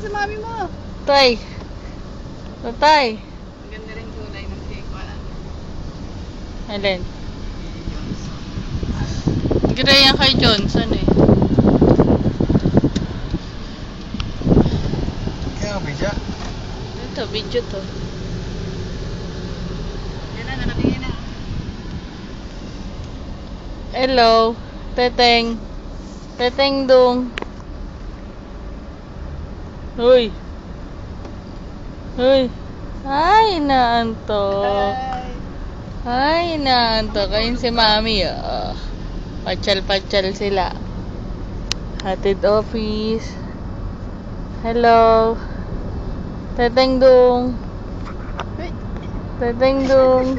sa mami mo. Tay. Tatay. Ang ganda rin kulay ng cake. Wala. Alin? Ganda yan kay Johnson eh. Kaya video? Ito, video to. Yan na, nakatingin na. Hello. Teteng. Teteng dong. Hoy. Hoy. Ay, naantok. Ay, naantok. Ayun si mami. Oh. Patsal-patsal sila. Hatid office. Hello. Teteng dong. Teteng dong.